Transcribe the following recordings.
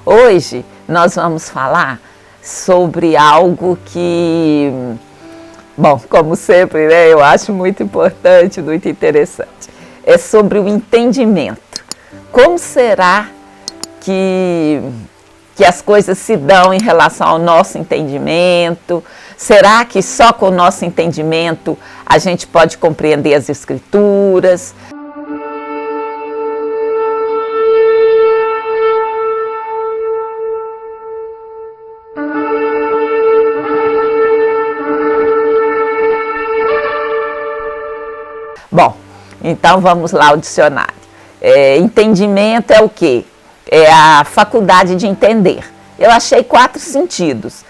Hoje nós vamos falar sobre algo que, bom, como sempre, né, eu acho muito importante, muito interessante. É sobre o entendimento. Como será que as coisas se dão em relação ao nosso entendimento? Será que só com o nosso entendimento a gente pode compreender as Escrituras? Bom, então vamos lá ao dicionário. Entendimento é o quê? É a faculdade de entender. Eu achei 4 sentidos.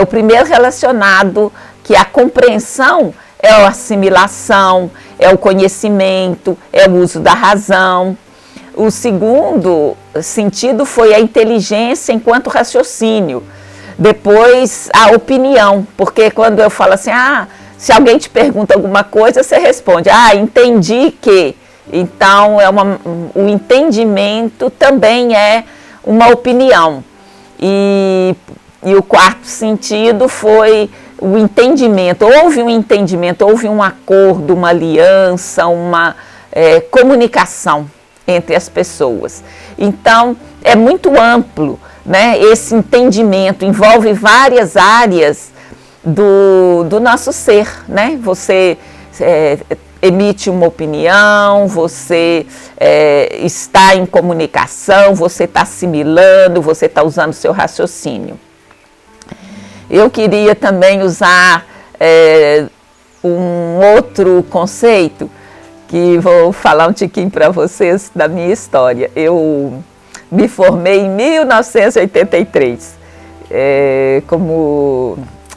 O primeiro relacionado que a compreensão é a assimilação, é o conhecimento, é o uso da razão. O segundo sentido foi a inteligência enquanto raciocínio. Depois a opinião, porque quando eu falo assim, se alguém te pergunta alguma coisa, você responde, entendi que. Então, o entendimento também é uma opinião. E o quarto sentido foi o entendimento. Houve um entendimento, houve um acordo, uma aliança, uma comunicação entre as pessoas. Então, é muito amplo, né? Esse entendimento envolve várias áreas do nosso ser, né? Você emite uma opinião, você está em comunicação, você está assimilando, você está usando o seu raciocínio. Eu queria também usar um outro conceito, que vou falar um tiquinho para vocês da minha história. Eu me formei em 1983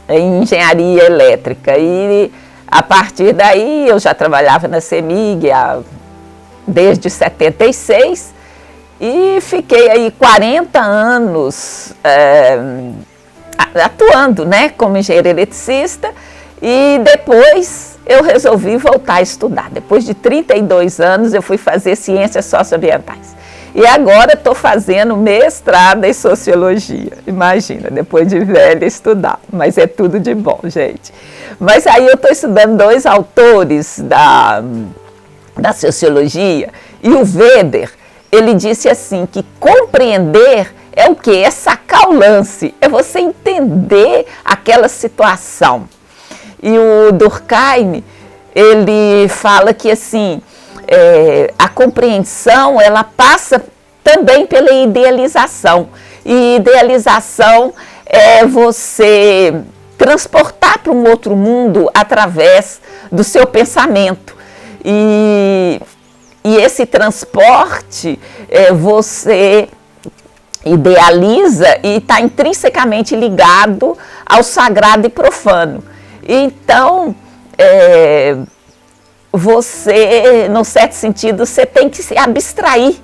em engenharia elétrica e a partir daí eu já trabalhava na CEMIG desde 76 e fiquei aí 40 anos atuando, né, como engenheiro eletricista, e depois eu resolvi voltar a estudar. Depois de 32 anos eu fui fazer ciências socioambientais. E agora estou fazendo mestrado em sociologia. Imagina, depois de velha estudar. Mas é tudo de bom, gente. Mas aí eu estou estudando 2 autores da sociologia. E o Weber, ele disse assim, que compreender é o quê? É sacar o lance. É você entender aquela situação. E o Durkheim, ele fala que assim, a compreensão, ela passa também pela idealização. E idealização é você transportar para um outro mundo através do seu pensamento. E esse transporte, você idealiza e está intrinsecamente ligado ao sagrado e profano. Então, você, num certo sentido, você tem que se abstrair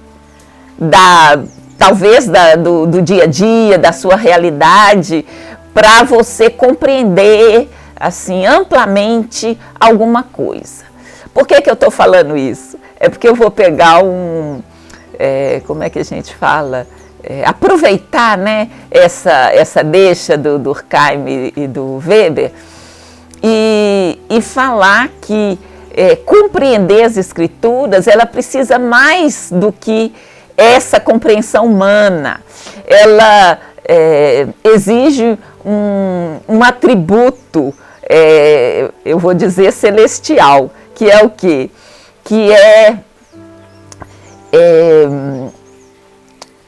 talvez do dia a dia, da sua realidade, para você compreender assim amplamente alguma coisa. Por que eu estou falando isso? É porque eu vou pegar como é que a gente fala? Aproveitar, né, essa deixa do Durkheim e do Weber e falar que compreender as Escrituras, ela precisa mais do que essa compreensão humana. Ela exige um atributo, eu vou dizer celestial, que é o quê? Que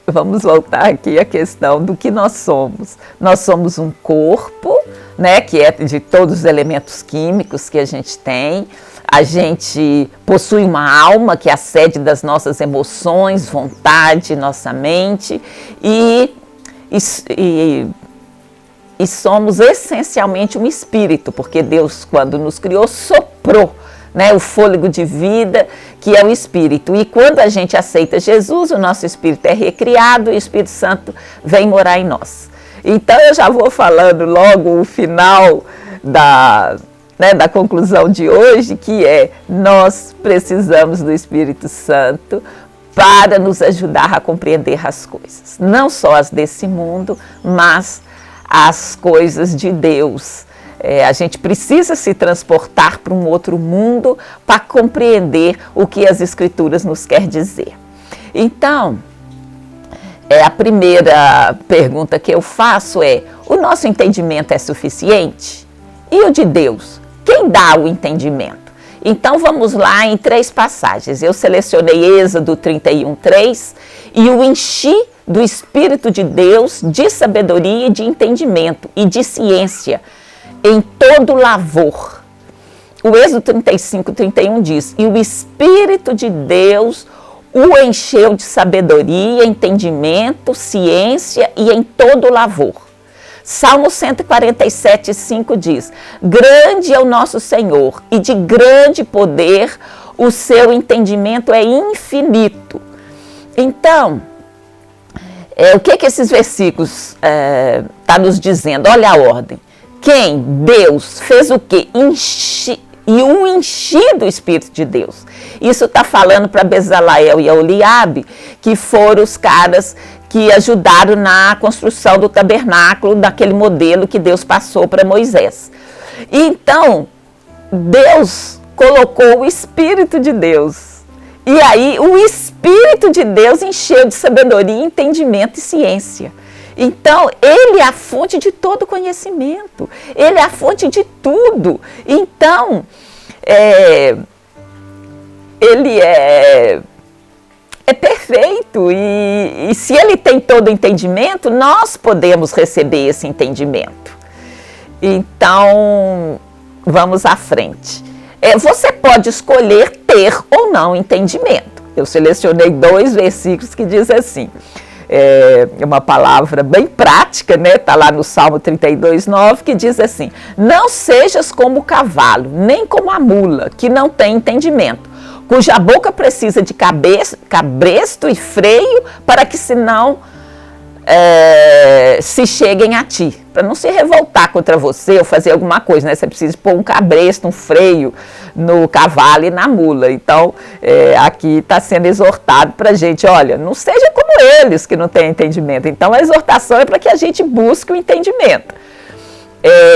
vamos voltar aqui à questão do que nós somos. Nós somos um corpo, né, que é de todos os elementos químicos que a gente tem. A gente possui uma alma, que é a sede das nossas emoções, vontade, nossa mente. E somos essencialmente um espírito, porque Deus, quando nos criou, soprou, né, o fôlego de vida, que é o Espírito. E quando a gente aceita Jesus, o nosso Espírito é recriado e o Espírito Santo vem morar em nós. Então, eu já vou falando logo o final da conclusão de hoje, que nós precisamos do Espírito Santo para nos ajudar a compreender as coisas. Não só as desse mundo, mas as coisas de Deus. A gente precisa se transportar para um outro mundo para compreender o que as Escrituras nos quer dizer. Então, a primeira pergunta que eu faço é: o nosso entendimento é suficiente? E o de Deus? Quem dá o entendimento? Então vamos lá em 3 passagens. Eu selecionei Êxodo 31:3 e o enchi do Espírito de Deus de sabedoria e de entendimento e de ciência em todo lavor. O Êxodo 35:31 diz: e o Espírito de Deus o encheu de sabedoria, entendimento, ciência e em todo lavor. Salmo 147:5 diz: grande é o nosso Senhor e de grande poder, o seu entendimento é infinito. Então, o que esses versículos tá nos dizendo? Olha a ordem. Quem? Deus fez o quê? E um enchi do Espírito de Deus. Isso está falando para Bezaleel e Oliabe, que foram os caras que ajudaram na construção do tabernáculo, daquele modelo que Deus passou para Moisés. Então, Deus colocou o Espírito de Deus. E aí, o Espírito de Deus encheu de sabedoria, entendimento e ciência. Então, ele é a fonte de todo conhecimento. Ele é a fonte de tudo. Então, ele é perfeito e se ele tem todo o entendimento, nós podemos receber esse entendimento. Então, vamos à frente. Você pode escolher ter ou não entendimento. Eu selecionei 2 versículos que diz assim, uma palavra bem prática, né? Está lá no Salmo 32:9, que diz assim: não sejas como o cavalo, nem como a mula, que não tem entendimento, cuja boca precisa de cabresto e freio para que senão se cheguem a ti, para não se revoltar contra você ou fazer alguma coisa, né? Você precisa pôr um cabresto, um freio no cavalo e na mula. Então, aqui está sendo exortado para a gente: olha, não seja como eles que não têm entendimento. Então, a exortação é para que a gente busque o entendimento.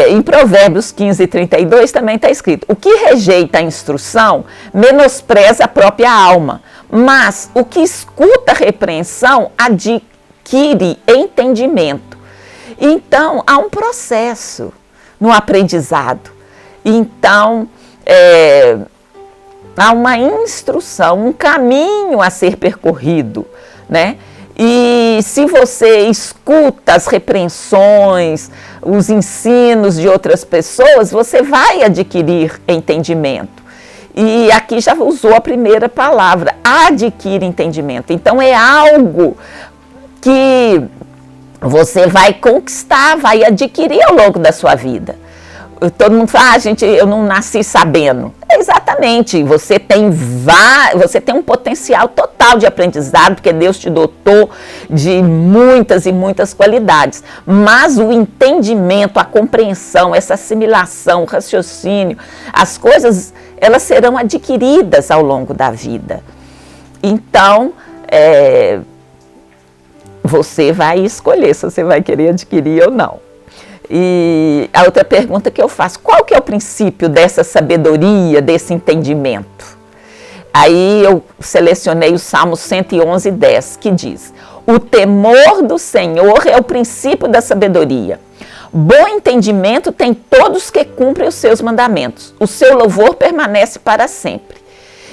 Em Provérbios 15:32 também está escrito: o que rejeita a instrução menospreza a própria alma, mas o que escuta a repreensão adquire entendimento. Então, há um processo no aprendizado. Então, há uma instrução, um caminho a ser percorrido, né? E se você escuta as repreensões, os ensinos de outras pessoas, você vai adquirir entendimento. E aqui já usou a primeira palavra: adquire entendimento. Então, é algo que você vai conquistar, vai adquirir ao longo da sua vida. Todo mundo fala: eu não nasci sabendo. Exatamente, você tem um potencial total de aprendizado, porque Deus te dotou de muitas e muitas qualidades. Mas o entendimento, a compreensão, essa assimilação, o raciocínio, as coisas, elas serão adquiridas ao longo da vida. Então, você vai escolher se você vai querer adquirir ou não. E a outra pergunta que eu faço: qual que é o princípio dessa sabedoria, desse entendimento? Aí eu selecionei o Salmo 111:10, que diz: o temor do Senhor é o princípio da sabedoria. Bom entendimento tem todos que cumprem os seus mandamentos. O seu louvor permanece para sempre.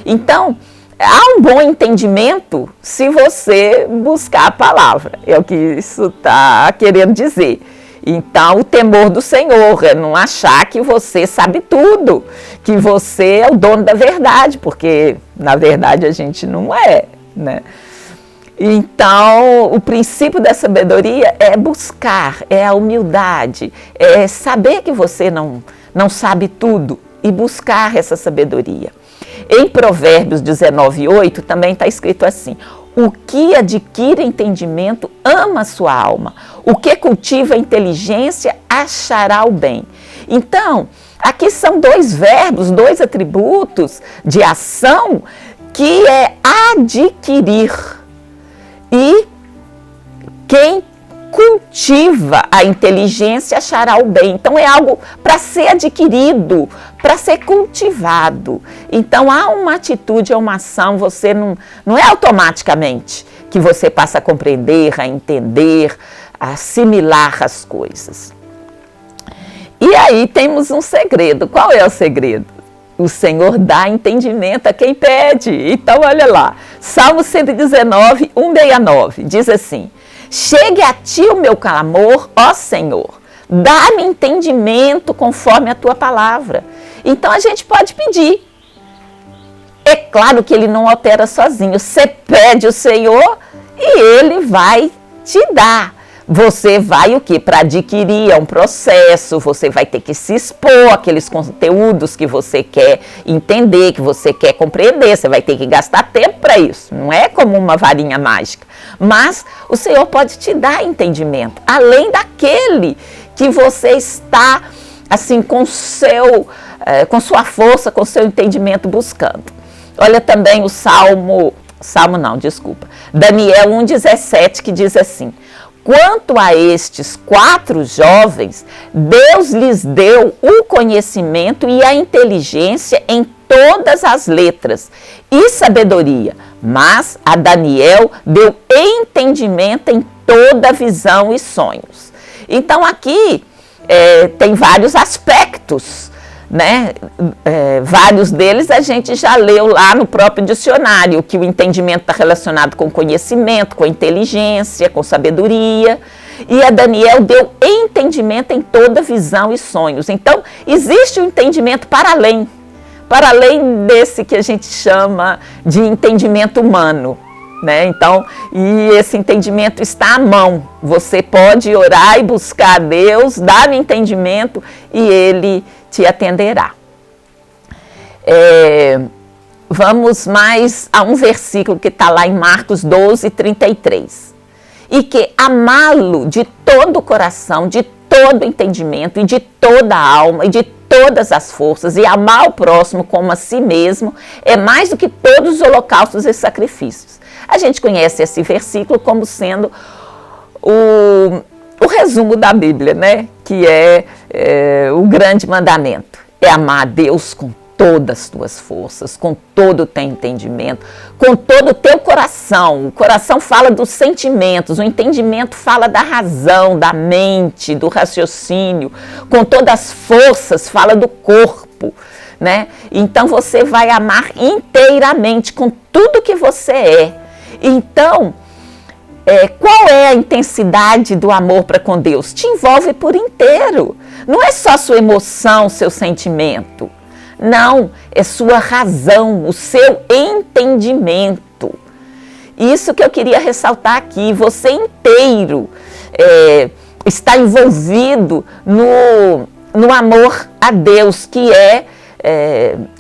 Então, há um bom entendimento se você buscar a palavra. É o que isso está querendo dizer. Então, o temor do Senhor é não achar que você sabe tudo, que você é o dono da verdade, porque, na verdade, a gente não é, né? Então, o princípio da sabedoria é buscar, é a humildade, é saber que você não sabe tudo e buscar essa sabedoria. Em Provérbios 19:8 também está escrito assim: o que adquire entendimento ama sua alma. O que cultiva a inteligência achará o bem. Então, aqui são 2 verbos, 2 atributos de ação que é adquirir. E quem cultiva a inteligência achará o bem. Então é algo para ser adquirido, para ser cultivado. Então há uma atitude, uma ação, você não é automaticamente que você passa a compreender, a entender, a assimilar as coisas. E aí temos um segredo. Qual é o segredo? O Senhor dá entendimento a quem pede. Então olha lá, Salmo 119, 169, diz assim: chegue a ti o meu clamor, ó Senhor, dá-me entendimento conforme a tua palavra. Então a gente pode pedir. É claro que ele não opera sozinho. Você pede o Senhor e ele vai te dar. Você vai o quê? Para adquirir, é um processo, você vai ter que se expor àqueles conteúdos que você quer entender, que você quer compreender, você vai ter que gastar tempo para isso, não é como uma varinha mágica. Mas o Senhor pode te dar entendimento, além daquele que você está, assim, com sua força, com seu entendimento buscando. Olha também o Daniel 1,17, que diz assim: quanto a estes 4 jovens, Deus lhes deu o conhecimento e a inteligência em todas as letras e sabedoria, mas a Daniel deu entendimento em toda visão e sonhos. Então aqui tem vários aspectos, né? Vários deles a gente já leu lá no próprio dicionário, que o entendimento está relacionado com conhecimento, com inteligência, com sabedoria. E a Daniel deu entendimento em toda visão e sonhos. Então, existe um entendimento para além desse que a gente chama de entendimento humano, né? Então, e esse entendimento está à mão. Você pode orar e buscar a Deus, dar-me entendimento e Ele te atenderá. Vamos mais a um versículo que está lá em Marcos 12, 33. E que amá-lo de todo o coração, de todo o entendimento e de toda a alma e de todas as forças, e amar o próximo como a si mesmo, é mais do que todos os holocaustos e sacrifícios. A gente conhece esse versículo como sendo o resumo da Bíblia, né? Que é o grande mandamento. É amar a Deus com todas as tuas forças, com todo o teu entendimento, com todo o teu coração. O coração fala dos sentimentos, o entendimento fala da razão, da mente, do raciocínio. Com todas as forças fala do corpo, né? Então você vai amar inteiramente, com tudo que você é. Então, qual é a intensidade do amor para com Deus? Te envolve por inteiro. Não é só sua emoção, seu sentimento. Não, é sua razão, o seu entendimento. Isso que eu queria ressaltar aqui. Você inteiro está envolvido no amor a Deus, que é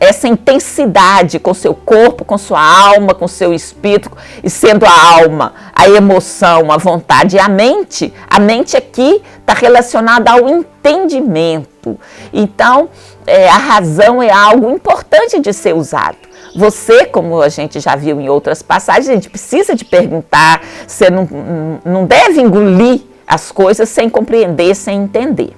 essa intensidade com seu corpo, com sua alma, com seu espírito, e sendo a alma, a emoção, a vontade e a mente aqui está relacionada ao entendimento. Então, a razão é algo importante de ser usado. Você, como a gente já viu em outras passagens, a gente precisa de perguntar, você não deve engolir as coisas sem compreender, sem entender.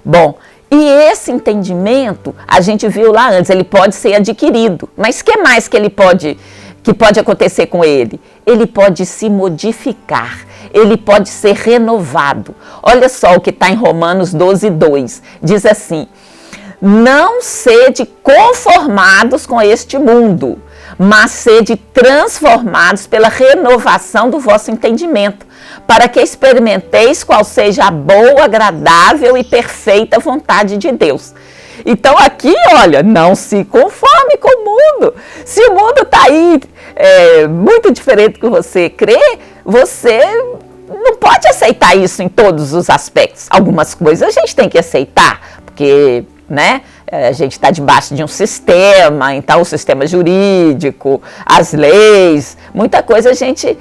Bom, e esse entendimento, a gente viu lá antes, ele pode ser adquirido. Mas o que mais que pode acontecer com ele? Ele pode se modificar, ele pode ser renovado. Olha só o que está em Romanos 12, 2. Diz assim: não sede conformados com este mundo, mas sede transformados pela renovação do vosso entendimento, para que experimenteis qual seja a boa, agradável e perfeita vontade de Deus. Então aqui, olha, não se conforme com o mundo. Se o mundo está aí muito diferente do que você crê, você não pode aceitar isso em todos os aspectos. Algumas coisas a gente tem que aceitar, porque, né, a gente está debaixo de um sistema, então o sistema jurídico, as leis, muita coisa a gente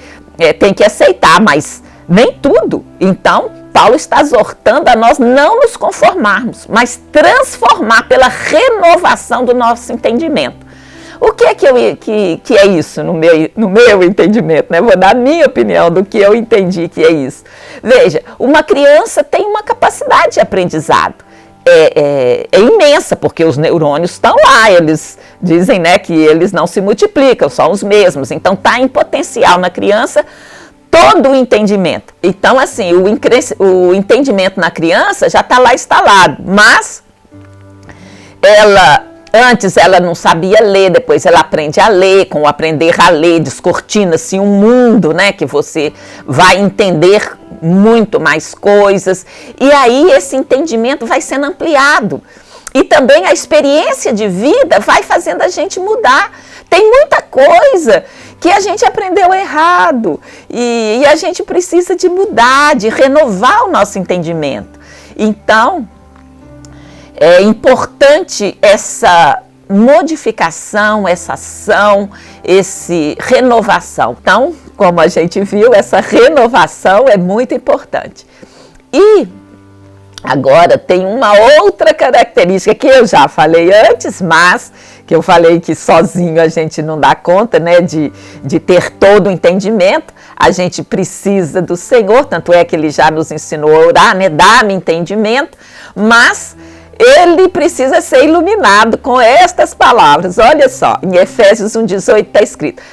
tem que aceitar, mas nem tudo. Então, Paulo está exortando a nós não nos conformarmos, mas transformar pela renovação do nosso entendimento. O que é isso no meu entendimento, né? Vou dar a minha opinião do que eu entendi que é isso. Veja, uma criança tem uma capacidade de aprendizado. É imensa, porque os neurônios estão lá, eles dizem, né, que eles não se multiplicam, são os mesmos. Então, está em potencial na criança todo o entendimento. Então, assim, o entendimento na criança já está lá instalado, mas antes ela não sabia ler, depois ela aprende a ler, com o aprender a ler, descortina-se um mundo, né, que você vai entender muito mais coisas, e aí esse entendimento vai sendo ampliado. E também a experiência de vida vai fazendo a gente mudar. Tem muita coisa que a gente aprendeu errado e a gente precisa de mudar, de renovar o nosso entendimento. Então, é importante essa modificação, essa ação, essa renovação. Então, como a gente viu, essa renovação é muito importante. E agora tem uma outra característica que eu já falei antes, mas que eu falei que sozinho a gente não dá conta, né, de ter todo o entendimento. A gente precisa do Senhor, tanto é que Ele já nos ensinou a orar, né, dá-me entendimento, mas ele precisa ser iluminado com estas palavras. Olha só, em Efésios 1,18 está escrito: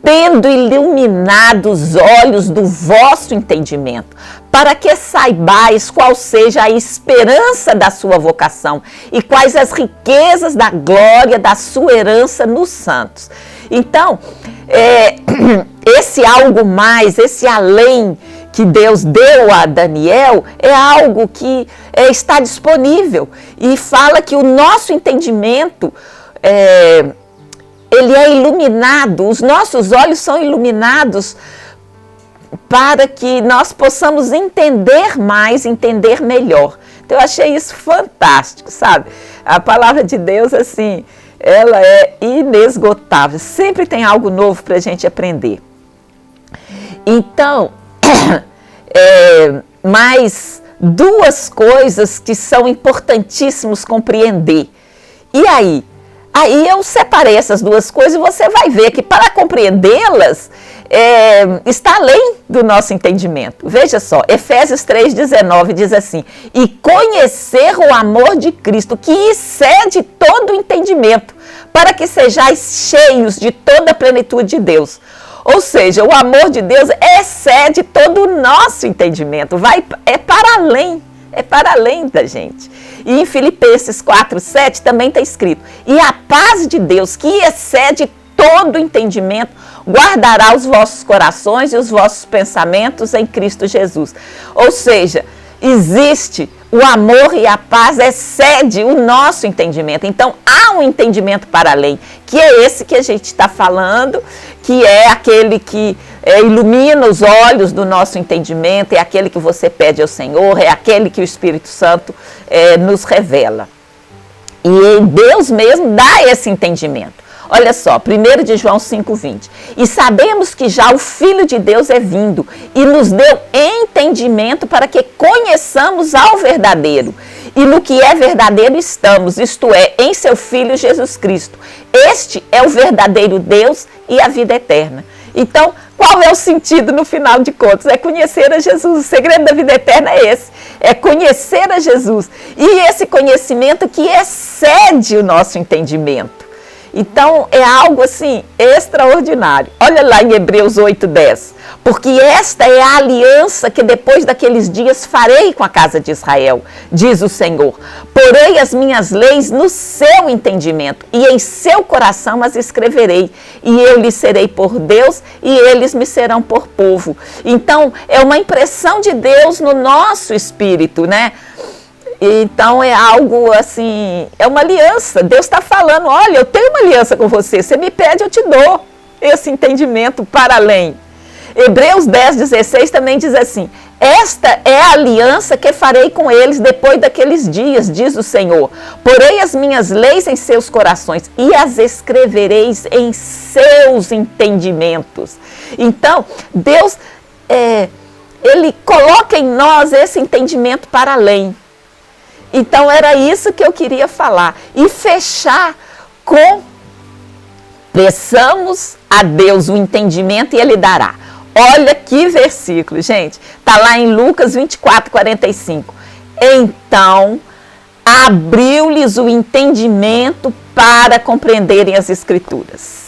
tendo iluminado os olhos do vosso entendimento, para que saibais qual seja a esperança da sua vocação e quais as riquezas da glória da sua herança nos santos. Então, esse algo mais, esse além que Deus deu a Daniel é algo que está disponível e fala que o nosso entendimento ele é iluminado, os nossos olhos são iluminados para que nós possamos entender mais, entender melhor. Então eu achei isso fantástico, sabe? A palavra de Deus, assim, ela é inesgotável, sempre tem algo novo para a gente aprender. Então, mais duas coisas que são importantíssimos compreender. E aí eu separei essas duas coisas e você vai ver que para compreendê-las está além do nosso entendimento. Veja só, Efésios 3,19 diz assim: e conhecer o amor de Cristo, que excede todo o entendimento, para que sejais cheios de toda a plenitude de Deus. Ou seja, o amor de Deus excede todo o nosso entendimento, é para além da gente. E em Filipenses 4,7 também está escrito: e a paz de Deus, que excede todo entendimento, guardará os vossos corações e os vossos pensamentos em Cristo Jesus. Ou seja, existe o amor e a paz excede o nosso entendimento. Então, há um entendimento para além, que é esse que a gente está falando, que é aquele que ilumina os olhos do nosso entendimento, é aquele que você pede ao Senhor, é aquele que o Espírito Santo nos revela. E Deus mesmo dá esse entendimento. Olha só, 1 de João 5,20. E sabemos que já o Filho de Deus é vindo e nos deu entendimento para que conheçamos ao verdadeiro. E no que é verdadeiro estamos, isto é, em seu Filho Jesus Cristo. Este é o verdadeiro Deus e a vida eterna. Então, qual é o sentido no final de contas? É conhecer a Jesus. O segredo da vida eterna é esse. É conhecer a Jesus. E esse conhecimento que excede o nosso entendimento. Então, é algo assim extraordinário. Olha lá em Hebreus 8:10. Porque esta é a aliança que depois daqueles dias farei com a casa de Israel, diz o Senhor. Porei as minhas leis no seu entendimento e em seu coração as escreverei. E eu lhes serei por Deus e eles me serão por povo. Então, é uma impressão de Deus no nosso espírito, né? Então é algo assim, é uma aliança. Deus está falando: olha, eu tenho uma aliança com você, você me pede, eu te dou esse entendimento para além. Hebreus 10:16 também diz assim: esta é a aliança que farei com eles depois daqueles dias, diz o Senhor. Porei as minhas leis em seus corações e as escrevereis em seus entendimentos. Então, Deus, Ele coloca em nós esse entendimento para além. Então, era isso que eu queria falar. E fechar com Peçamos a Deus o entendimento e Ele dará. Olha que versículo, gente. Está lá em Lucas 24, 45. Então, abriu-lhes o entendimento para compreenderem as Escrituras.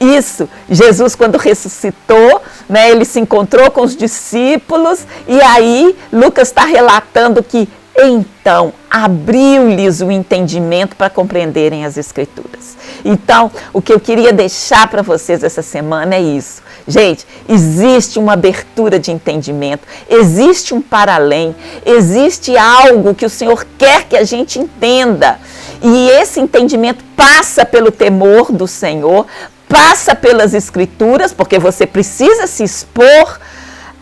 Isso, Jesus quando ressuscitou, né, ele se encontrou com os discípulos e aí Lucas está relatando que então abriu-lhes o entendimento para compreenderem as Escrituras. Então, o que eu queria deixar para vocês essa semana é isso. Gente, existe uma abertura de entendimento, existe um para-além, existe algo que o Senhor quer que a gente entenda. E esse entendimento passa pelo temor do Senhor, passa pelas Escrituras, porque você precisa se expor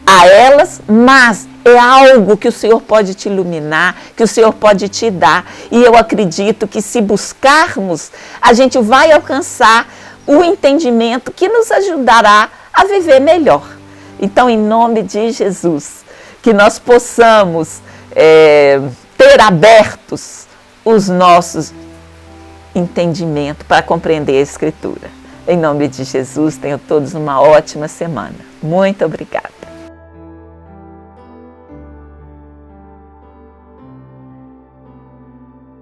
a elas, mas é algo que o Senhor pode te iluminar, que o Senhor pode te dar. E eu acredito que se buscarmos, a gente vai alcançar o entendimento que nos ajudará a viver melhor. Então, em nome de Jesus, que nós possamos ter abertos os nossos entendimentos para compreender a Escritura. Em nome de Jesus, tenham todos uma ótima semana. Muito obrigada.